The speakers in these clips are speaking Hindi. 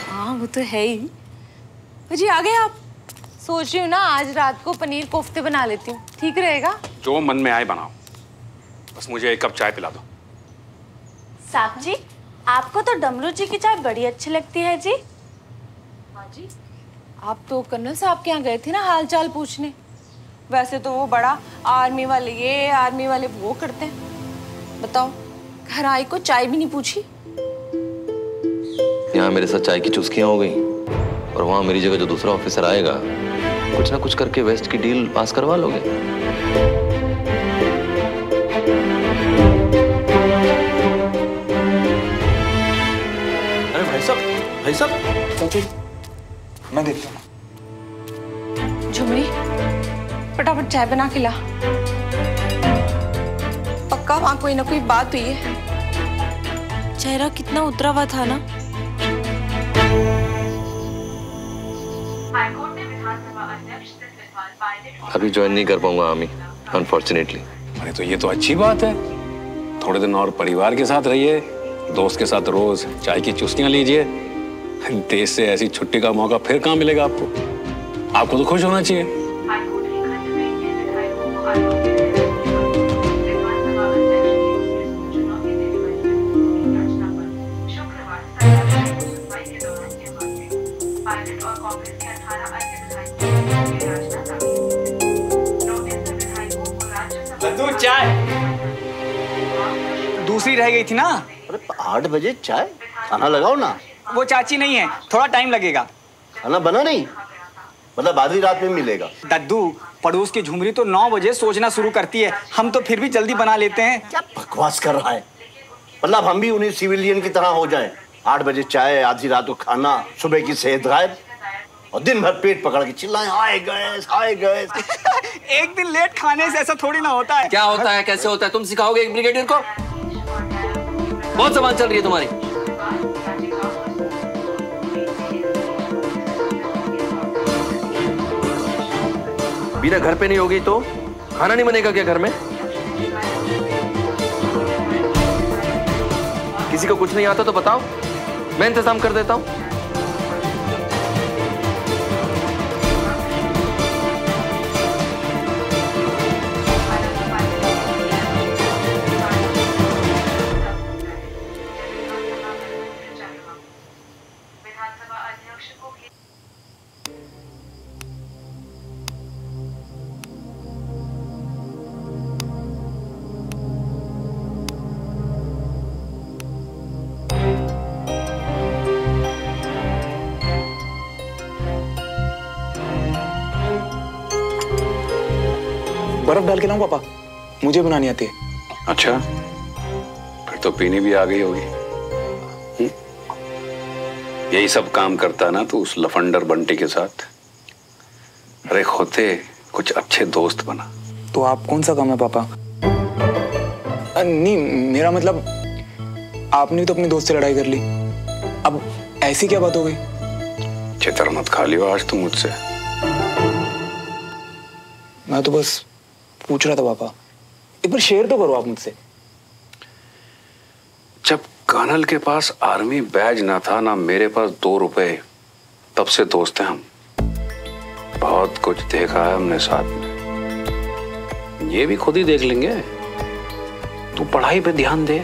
हाँ वो तो है ही। जी आ गए आप? सोच रही हूँ ना आज रात को पनीर कोफ्ते बना लेती हूँ, ठीक रहेगा? जो मन में आए बनाओ, बस मुझे 1 कप चाय पिला दो। साहब जी, आपको तो डमरू जी की चाय बड़ी अच्छी लगती है जी। हाँ जी, आप तो कर्नल साहब के यहाँ गए थे ना हाल चाल पूछने। वैसे तो वो बड़ा आर्मी वाले ये आर्मी वाले वो करते हैं। बताओ, घर आई को चाय भी नहीं पूछी। यहाँ मेरे साथ चाय की चुस्कियां हो गई और वहाँ मेरी जगह जो दूसरा ऑफिसर आएगा कुछ ना कुछ करके वेस्ट की डील पास करवा लोगे। अरे भाई साहब मैं देखता हूँ। झुमरी, फटाफट चाय बना के ला। पक्का वहाँ कोई ना कोई बात हुई है। चेहरा कितना उतरा हुआ था ना। अभी ज्वाइन नहीं कर पाऊंगा आर्मी, अनफॉर्चुनेटली। अरे तो ये तो अच्छी बात है। थोड़े दिन और परिवार के साथ रहिए, दोस्त के साथ रोज चाय की चुस्कियां लीजिए। देश से ऐसी छुट्टी का मौका फिर कहाँ मिलेगा आपको? आपको तो खुश होना चाहिए। लड्डू चाय दूसरी रह गई थी ना। अरे 8 बजे चाय? खाना लगाओ ना। वो चाची नहीं है, थोड़ा टाइम लगेगा। खाना बना नहीं? मतलब आधी रात में मिलेगा? दद्दू, पड़ोस की झुमरी तो 9 बजे सोचना शुरू करती है, हम तो फिर भी जल्दी बना लेते हैं। क्या बकवास कर रहा है? मतलब हम भी उन्हीं सिविलियन की तरह हो जाएं। 8 बजे चाय, आधी रात को खाना, सुबह की सेहत गायब और दिन भर पेट पकड़ के चिल्लाएं हाय गैस हाय गैस। एक दिन लेट खाने से ऐसा थोड़ी ना होता है। क्या होता है, कैसे होता है, तुम सिखाओगे एक ब्रिगेडियर को? बहुत सामान चल रही है तुम्हारी। बीना घर पे नहीं होगी तो खाना नहीं बनेगा क्या घर में? किसी को कुछ नहीं आता तो बताओ, मैं इंतजाम कर देता हूं। बर्फ डाल के लाऊं पापा? मुझे बनानी आती है। अच्छा, फिर तो पीनी भी आ गई होगी। यही सब काम करता ना तू उस लफंडर बंटी के साथ। अरे होते कुछ अच्छे दोस्त बना। तो आप कौन सा काम है पापा? नहीं, मेरा मतलब आपने तो अपने दोस्त से लड़ाई कर ली, अब ऐसी क्या बात हो गई? चितर मत खा लियो आज तुम मुझसे। मैं तो बस पूछ रहा था पापा, एक बार शेयर तो करो आप मुझसे। जब कर्नल के पास आर्मी बैज ना था ना मेरे पास 2 रुपए, तब से दोस्त हैं हम। बहुत कुछ देखा है हमने साथ में। ये भी खुद ही देख लेंगे। तू पढ़ाई पे ध्यान दे,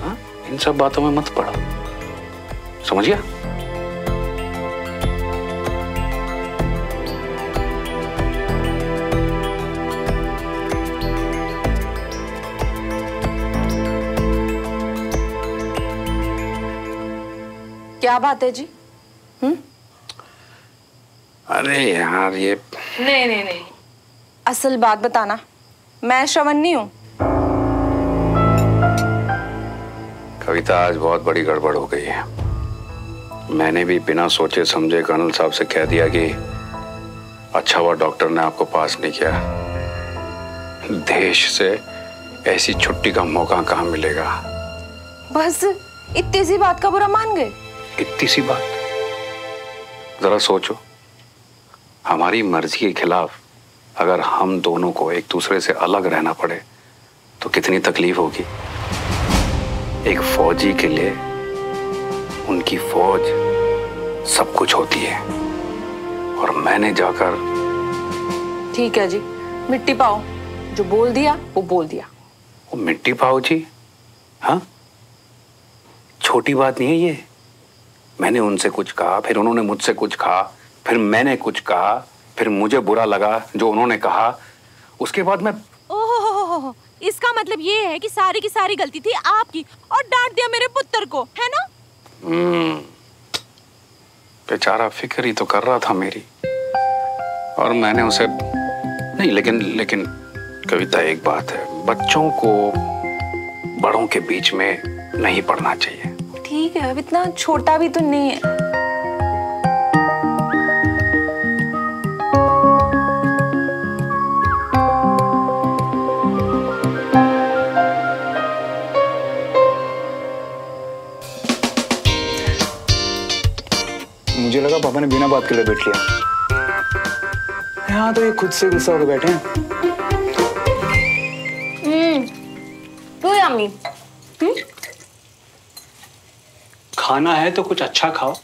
हा? इन सब बातों में मत पड़ा, समझ गया? क्या बात है जी? अरे यार ये नहीं, असल बात बताना। मैं श्रवण नहीं हूँ। कविता, आज बहुत बड़ी गड़बड़ हो गई है। मैंने भी बिना सोचे समझे कर्नल साहब से कह दिया कि अच्छा हुआ डॉक्टर ने आपको पास नहीं किया। देश से ऐसी छुट्टी का मौका कहाँ मिलेगा। बस इतनी सी बात का बुरा मान गए? इतनी सी बात? जरा सोचो, हमारी मर्जी के खिलाफ अगर हम दोनों को एक दूसरे से अलग रहना पड़े तो कितनी तकलीफ होगी। एक फौजी के लिए उनकी फौज सब कुछ होती है, और मैंने जाकर। ठीक है जी, मिट्टी पाओ, जो बोल दिया वो बोल दिया। वो मिट्टी पाओ जी? हाँ, छोटी बात नहीं है ये। मैंने उनसे कुछ कहा, फिर उन्होंने मुझसे कुछ कहा, फिर मैंने कुछ कहा, फिर मुझे बुरा लगा जो उन्होंने कहा, उसके बाद मैं। ओहो, इसका मतलब ये है कि सारी की सारी गलती थी आपकी और डांट दिया मेरे पुत्र को, है ना? बेचारा फिक्र ही तो कर रहा था मेरी, और मैंने उसे नहीं। लेकिन कविता, एक बात है, बच्चों को बड़ों के बीच में नहीं पढ़ना चाहिए। ठीक है, अब इतना छोटा भी तो नहीं है। मुझे लगा पापा ने बिना बात के लिए बैठ लिया। यहाँ तो ये खुद से गुस्सा होकर बैठे हैं। तो यम्मी। खाना है तो कुछ अच्छा खाओ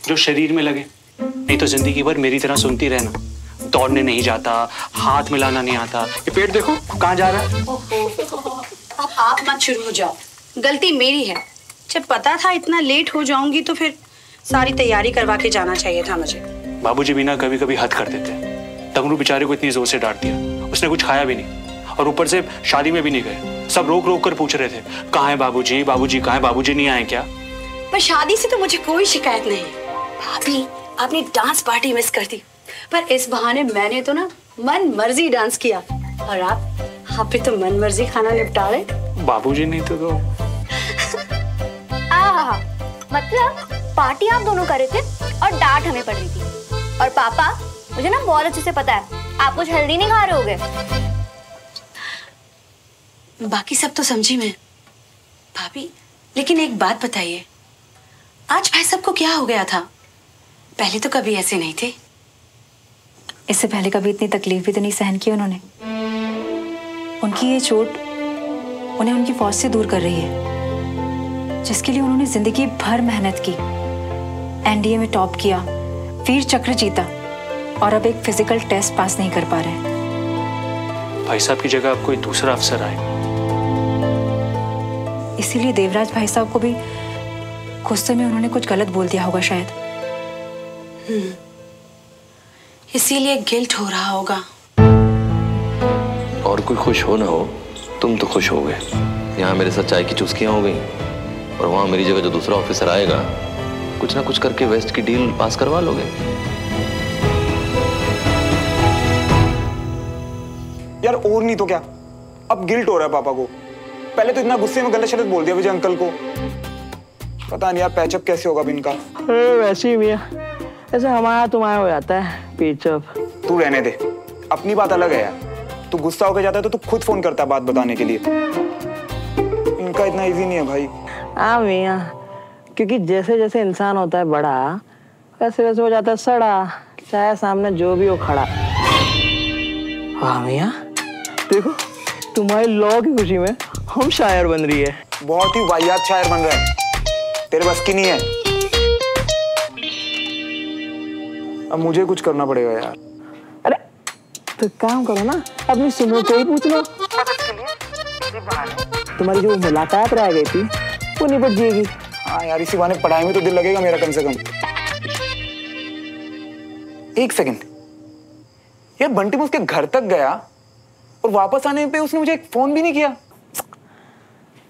जो शरीर में लगे, नहीं तो जिंदगी भर मेरी तरह सुनती रहना। दौड़ने नहीं जाता, हाथ मिलाना नहीं आता, ये पेट देखो कहाँ जा रहा है। अब आप मत शुरू हो जाओ, गलती मेरी है। जब पता था इतना लेट हो जाऊंगी तो फिर सारी तैयारी करवा के जाना चाहिए था मुझे। बाबूजी भी ना कभी कभी हद कर देते। तमरू बेचारे को इतनी जोर से डांट दिया, उसने कुछ खाया भी नहीं, और ऊपर से शादी में भी नहीं गए। सब रोक रोक कर पूछ रहे थे, कहाँ है बाबूजी, बाबूजी कहाँ है, बाबूजी नहीं आए क्या? पर शादी से तो मुझे कोई शिकायत नहीं। भाभी, आपने डांस पार्टी मिस कर दी, पर इस बहाने मैंने तो ना मन मर्जी डांस किया, और आप भी तो मन मर्जी खाना निपटा रहे। बाबूजी नहीं तो मतलब पार्टी आप दोनों कर रहे थे और डांट हमें पड़ रही थी। और पापा, मुझे ना बहुत अच्छे से पता है आप कुछ हेल्दी नहीं खा रहे होगे। बाकी सब तो समझी मैं भाभी, लेकिन एक बात बताइए, आज भाई साहब को क्या हो गया था? पहले तो कभी ऐसे नहीं थे। इससे पहले कभी इतनी तकलीफ भी तो नहीं सहन की उन्होंने। उनकी ये चोट उन्हें उनकी फौज से दूर कर रही है, जिसके लिए उन्होंने जिंदगी भर मेहनत की, एनडीए में टॉप किया, वीर चक्र जीता, और अब एक फिजिकल टेस्ट पास नहीं कर पा रहे। भाई साहब की जगह अब कोई दूसरा अफसर आए। इसीलिए देवराज भाई साहब को भी गुस्से में उन्होंने कुछ गलत बोल दिया होगा शायद। इसीलिए गिल्ट हो रहा होगा। और कोई खुश हो ना हो, तुम तो खुश हो गए। यहाँ मेरे साथ चाय की चुस्कियां हो गई, और वहां मेरी जगह जो दूसरा ऑफिसर आएगा कुछ ना कुछ करके वेस्ट की डील पास करवा लोगे। यार और नहीं तो क्या, अब गिल्ट हो रहा है पापा को। पहले तो इतना गुस्से में गलत शलत बोल दिया विजय अंकल को। पता नहीं यार पैचअप कैसे होगा भी इनका। वैसे ही भैया, ऐसे हमारा तुम्हारा हो जाता है पैचअप। तू रहने दे, अपनी बात अलग है यार। तू गुस्सा होकर जाता है तो तू खुद फोन करता है बात बताने के लिए। इनका इतना इजी नहीं है भाई। हाँ भैया, क्योंकि जैसे जैसे इंसान होता है बड़ा, वैसे वैसे हो जाता है सड़ा, चाहे सामने जो भी हो खड़ा। हाँ भैया, देखो तुम्हारी लॉ की खुशी में हम शायर बन रही है। बहुत ही वाहियात शायर बन रहा है, तेरे बस की नहीं है। अब मुझे कुछ करना पड़ेगा यार। अरे तो काम करो ना, अपनी सुनो को ही पूछ लो। तुम्हारी जो मुलाकात रह गई थी वो निपट जाएगी। हाँ यार, इसी बहाने पढ़ाई में तो दिल लगेगा मेरा कम से कम। एक सेकंड यार, बंटी मैं उसके घर तक गया और वापस आने पे उसने मुझे एक फोन भी नहीं किया।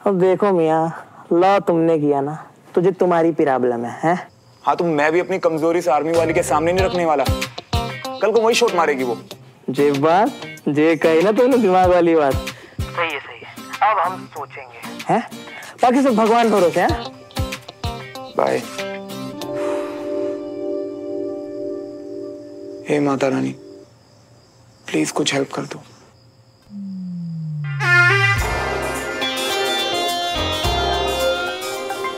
अब देखो मियाँ, लॉ तुमने किया ना, तुझे तुम्हारी प्रॉब्लम है? हाँ तो मैं भी अपनी कमजोरी से आर्मी वाली के सामने नहीं रखने वाला। कल को वही शॉट मारेगी वो। जे बात जे कही ना तुमने दिमाग वाली बात। सही है सही है, अब हम सोचेंगे हैं। बाकी सब भगवान भरोसे हैं। Bye. Hey Mata Rani, please कुछ हेल्प कर दो।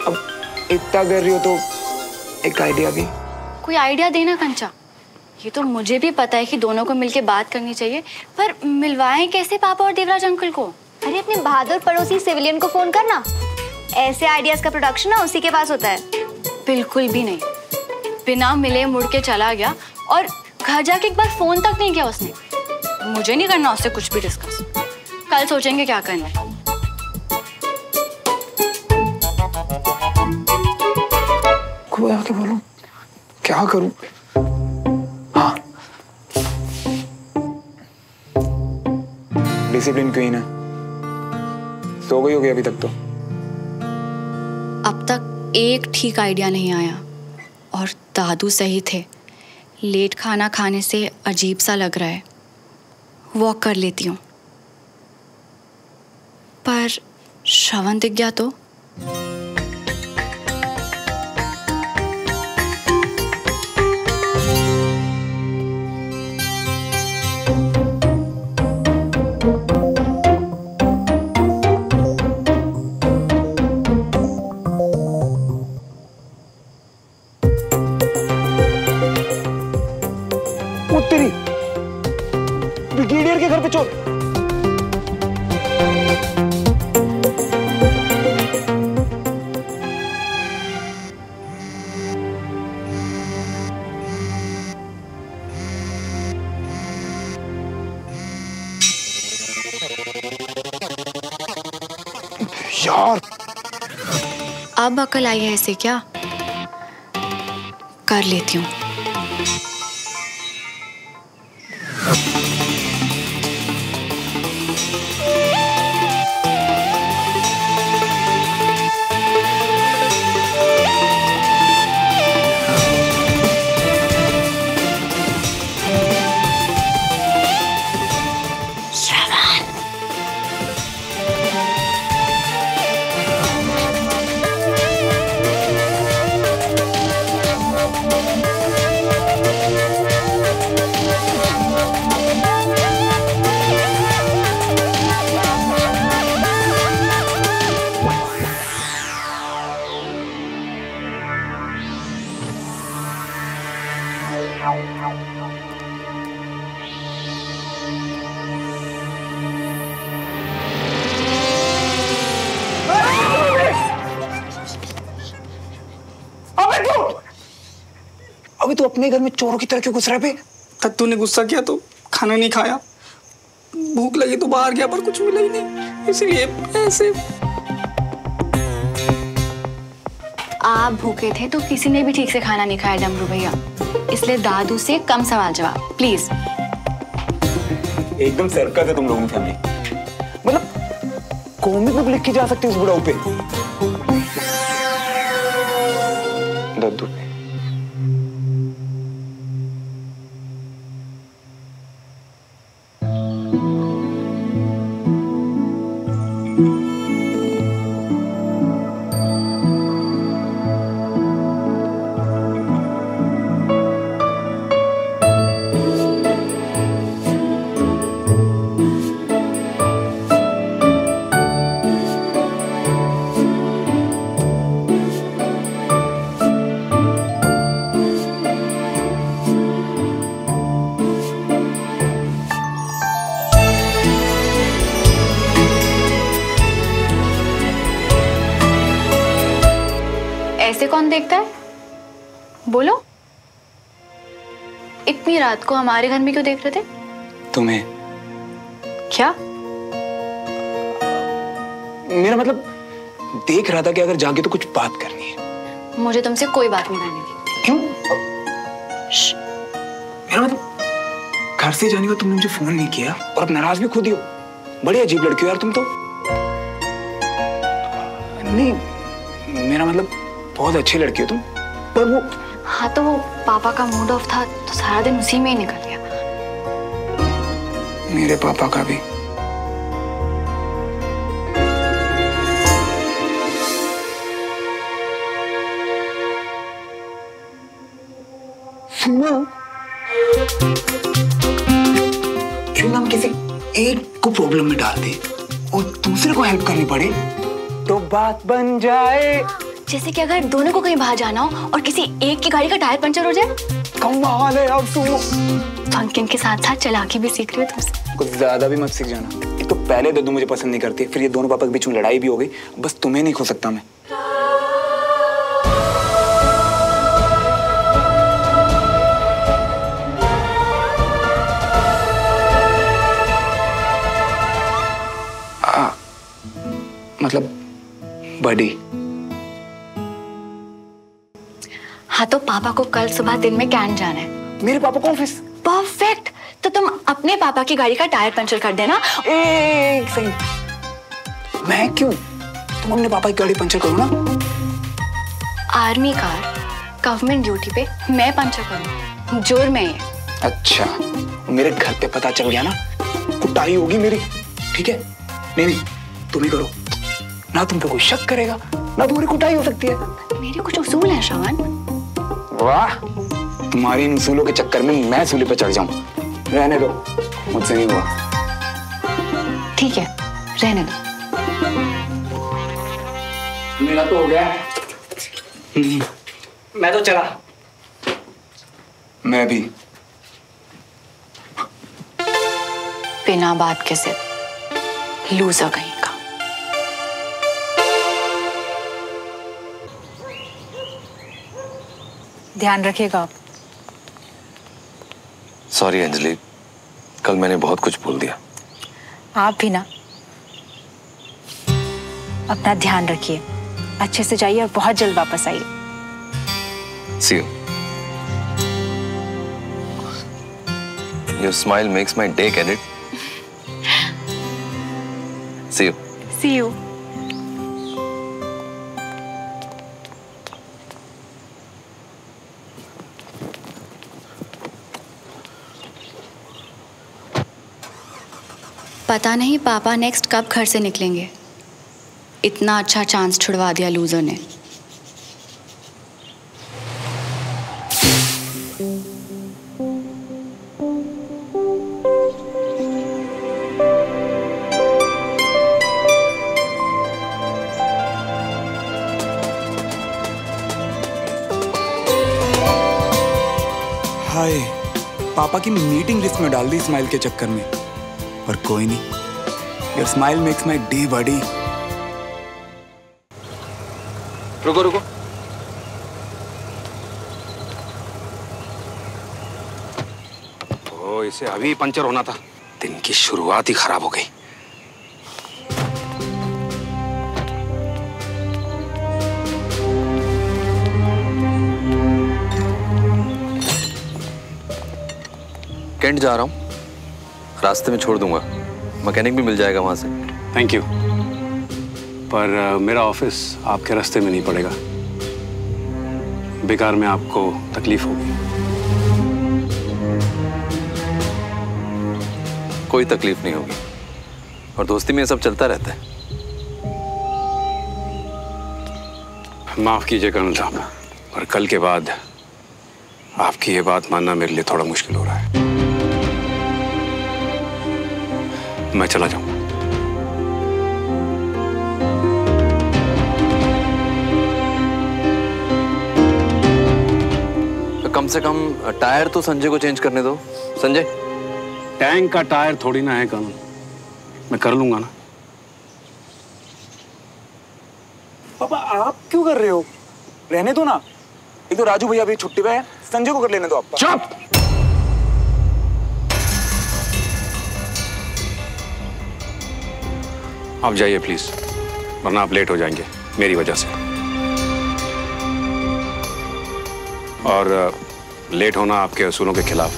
अब इतना कर रही हो तो एक आइडिया भी। कोई आइडिया देना कंचा। ये तो मुझे भी पता है कि दोनों को मिलके बात करनी चाहिए, पर मिलवाएं कैसे पापा और देवराज अंकल को? अरे अपने बहादुर पड़ोसी सिविलियन को फोन करना। ऐसे आइडियाज का प्रोडक्शन ना उसी के पास होता है। बिल्कुल भी नहीं। बिना मिले मुड़ के चला गया और घर जाके एक बार फोन तक नहीं किया उसने। मुझे नहीं करना उससे कुछ भी डिस्कस। कल सोचेंगे क्या करना है। कोई आके बोलूं, क्या करूं? हाँ, डिसिप्लिन क्वीन है, सो गई होगी अभी तक तो। अब तक एक ठीक आइडिया नहीं आया और दादू सही थे। लेट खाना खाने से अजीब सा लग रहा है। वॉक कर लेती हूँ, पर श्रवण दिख गया तो? तेरी ब्रिगेडियर के घर पे चोर। यार, अब अकल आई है ऐसे क्या? कर लेती हूँ। अभी तू अपने घर में चोरों की तरह क्यों घुस रहा है बे? तत्तू ने गुस्सा किया तो खाना नहीं खाया, भूख लगी तो बाहर गया पर कुछ मिला ही नहीं, इसलिए ऐसे। आप भूखे थे तो किसी ने भी ठीक से खाना नहीं खाया डमरू भैया, इसलिए दादू से कम सवाल जवाब प्लीज। एकदम सर्कस है तुम लोगों की फैमिली। मतलब कॉमिक बुक लिख के जा सकती है उस बुढ़ाऊ पे। दद्दू पे ऐसे कौन देखता है? बोलो, इतनी रात को हमारे घर में क्यों देख रहे थे? तुम्हें। क्या? मेरा मतलब देख रहा था कि अगर जागे तो कुछ बात करनी है। मुझे तुमसे कोई बात नहीं करनी थी। क्यों? मेरा मतलब घर से जाने का तुमने मुझे फोन नहीं किया और अब नाराज भी खुद ही हो। बड़ी अजीब लड़की हो यार तुम तो। नहीं, मेरा मतलब बहुत अच्छी लड़की हो तुम, पर वो। हाँ तो वो पापा का मूड ऑफ था तो सारा दिन उसी में ही निकल गया। मेरे पापा का भी। सुनो, क्यों ना हम किसी एक को प्रॉब्लम में डाल दे और दूसरे को हेल्प करनी पड़े तो बात बन जाए। जैसे कि अगर दोनों को कहीं बाहर जाना हो और किसी एक की गाड़ी का टायर पंचर हो जाए। कमाल है यार। सुनो, फंकिंग के साथ साथ चालाकी भी सीख रही हो तुमसे। कुछ ज्यादा भी मत सीख जाना। एक तो पहले दद्दू मुझे पसंद नहीं करती, फिर ये दोनों पापा के बीच में लड़ाई भी हो गई। बस तुम्हें नहीं खो सकता मैं। मतलब बड़ी। हाँ तो पापा को कल सुबह दिन में कैंट जाना है। मेरे पापा को ऑफिस? परफेक्ट। तो तुम अपने पापा की गाड़ी का टायर पंचर कर देना। एक सेकंड, मैं क्यों? तुम अपने पापा की गाड़ी पंचर करो ना। आर्मी कार गवर्नमेंट ड्यूटी पे मैं पंचर करूँ, जुर्म है ये। अच्छा, मेरे घर पे पता चल गया ना, कुटाई होगी मेरी, ठीक है? नहीं तुम ही करो ना, तुम पे कोई शक करेगा ना, तुम्हारी कुटाई हो सकती है। मेरे कुछ उसूल हैं श्रवण। वाह, तुम्हारी इन उसूलों के चक्कर में मैं सूली पे चढ़ जाऊं। रहने दो, मुझसे नहीं हुआ। ठीक है, रहने दो। मेरा तो हो गया। मैं तो चला। मैं भी। बिना बात के सिर्फ लूजर कहीं का। ध्यान रखिएगा आप। सॉरी अंजलि, कल मैंने बहुत कुछ बोल दिया। आप भी ना, अपना ध्यान रखिए, अच्छे से जाइए और बहुत जल्द वापस आइए। See you. Your smile makes my day, can it? See you. See you. पता नहीं पापा नेक्स्ट कब घर से निकलेंगे। इतना अच्छा चांस छुड़वा दिया लूजर ने। हाय, पापा की मीटिंग लिस्ट में डाल दी स्माइल के चक्कर में, पर कोई नहीं, your smile makes my day बड़ी। रुको रुको, तो इसे अभी पंचर होना था, दिन की शुरुआत ही खराब हो गई। कैंट जा रहा हूँ, रास्ते में छोड़ दूंगा, मैकेनिक भी मिल जाएगा वहां से। थैंक यू, पर मेरा ऑफिस आपके रास्ते में नहीं पड़ेगा, बेकार में आपको तकलीफ होगी। कोई तकलीफ नहीं होगी, और दोस्ती में ये सब चलता रहता है। माफ कीजिए कर्नल साहब, पर कल के बाद आपकी ये बात मानना मेरे लिए थोड़ा मुश्किल हो रहा है। मैं चला जाऊं। तो कम से कम टायर तो संजय को चेंज करने दो। संजय, टैंक का टायर थोड़ी ना है कर्नल, मैं कर लूंगा ना। पापा आप क्यों कर रहे हो? रहने दो ना, एक तो राजू भैया भी छुट्टी पे है, संजय को कर लेने दो। आप चुप! आप जाइए प्लीज, वरना आप लेट हो जाएंगे मेरी वजह से, और लेट होना आपके असूलों के खिलाफ।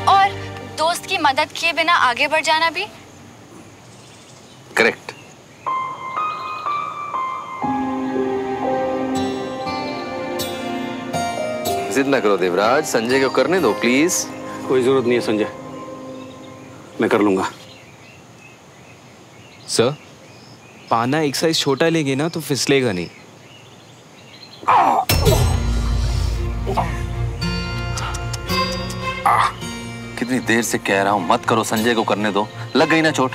और दोस्त की मदद किए बिना आगे बढ़ जाना भी। करेक्ट। जिद ना करो देवराज, संजय को करने दो प्लीज। कोई जरूरत नहीं है संजय, मैं कर लूंगा। सर, पाना एक साइज छोटा लेंगे ना तो फिसलेगा नहीं। कितनी देर से कह रहा हूं मत करो, संजय को करने दो। लग गई ना चोट?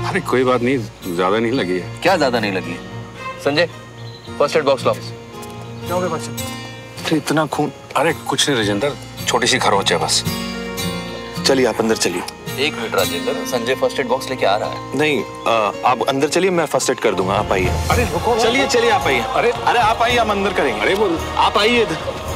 अरे कोई बात नहीं, ज्यादा नहीं लगी है। क्या ज्यादा नहीं लगी? संजय, फर्स्ट एड बॉक्स लाओ। जाओगे बच्चे? इतना खून? अरे कुछ नहीं राजेंद्र, छोटी सी खरोच है बस। चलिए आप अंदर चलिए। एक minute Rajendra, Sanjay first aid box लेके आ रहा है। नहीं आप अंदर चलिए, मैं फर्स्ट एड कर दूंगा, आप आइए। अरे चलिए चलिए आप आइए। अरे आप आइए, हम अंदर करेंगे। अरे बोल, आप आइए इधर।